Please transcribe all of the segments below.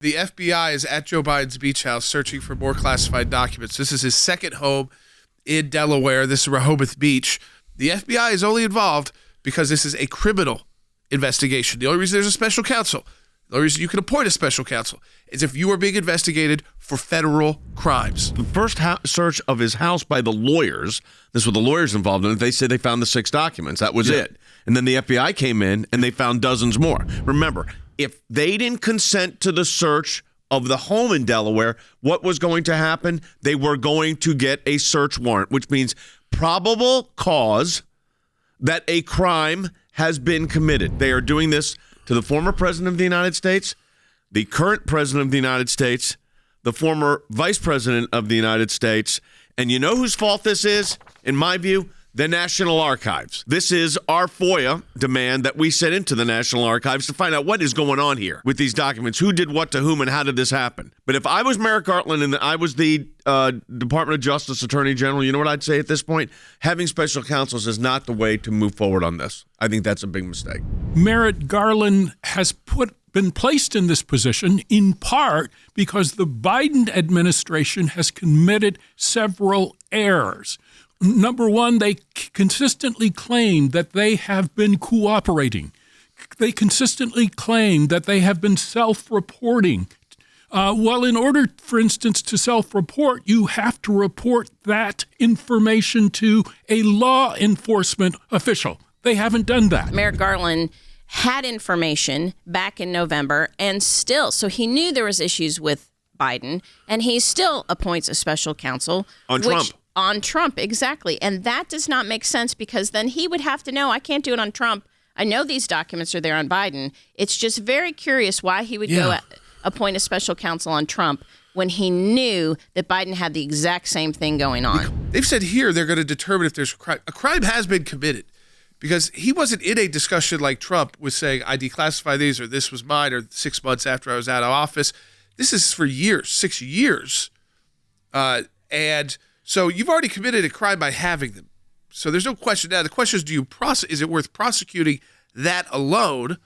The FBI is at Joe Biden's beach house searching for more classified documents. This is his second home in Delaware. This is Rehoboth Beach. The FBI is only involved because this is a criminal investigation. The only reason there's a special counsel, the only reason you can appoint a special counsel, is if you are being investigated for federal crimes. The first search of his house by the lawyers, this was the lawyers involved in it, they said they found the 6 documents. That was it. And then the FBI came in and they found dozens more. Remember, if they didn't consent to the search of the home in Delaware, what was going to happen? They were going to get a search warrant, which means probable cause that a crime has been committed. They are doing this to the former president of the United States, the current president of the United States, the former vice president of the United States. And you know whose fault this is, in my view? The National Archives. This is our FOIA demand that we sent into the National Archives to find out what is going on here with these documents, who did what to whom, and how did this happen. But if I was Merrick Garland and I was the Department of Justice Attorney General, you know what I'd say at this point? Having special counsels is not the way to move forward on this. I think that's a big mistake. Merrick Garland has been placed in this position in part because the Biden administration has committed several errors. Number one, they consistently claim that they have been cooperating. They consistently claim that they have been self-reporting. Well, in order, for instance, to self-report, you have to report that information to a law enforcement official. They haven't done that. Merrick Garland had information back in November, and still, so he knew there was issues with Biden, and he still appoints a special counsel. On Trump. On Trump, exactly. And that does not make sense because then he would have to know, I can't do it on Trump. I know these documents are there on Biden. It's just very curious why he would go appoint a special counsel on Trump when he knew that Biden had the exact same thing going on. They've said here they're going to determine if there's a crime. A crime has been committed because he wasn't in a discussion like Trump was saying, I declassify these or this was mine or 6 months after I was out of office. This is for years, 6 years. And so you've already committed a crime by having them. So there's no question now. The question is, is it worth prosecuting that alone?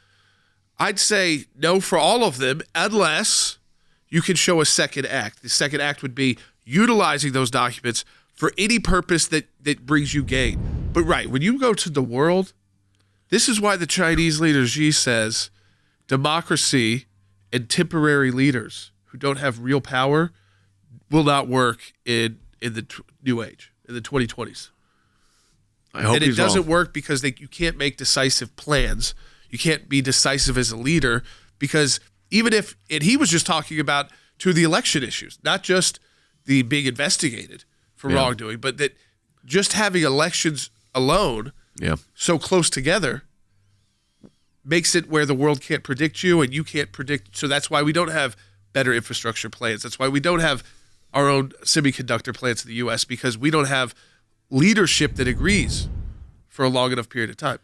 I'd say no for all of them, unless you can show a second act. The second act would be utilizing those documents for any purpose that brings you gain. But right, when you go to the world, this is why the Chinese leader Xi says democracy and temporary leaders who don't have real power will not work in the new age, in the 2020s. I hope and it doesn't work because you can't make decisive plans. You can't be decisive as a leader because and he was just talking about the election issues, not just the being investigated for wrongdoing, but that just having elections alone so close together makes it where the world can't predict you and you can't predict. So that's why we don't have better infrastructure plans. That's why we don't have our own semiconductor plants in the U.S. because we don't have leadership that agrees for a long enough period of time.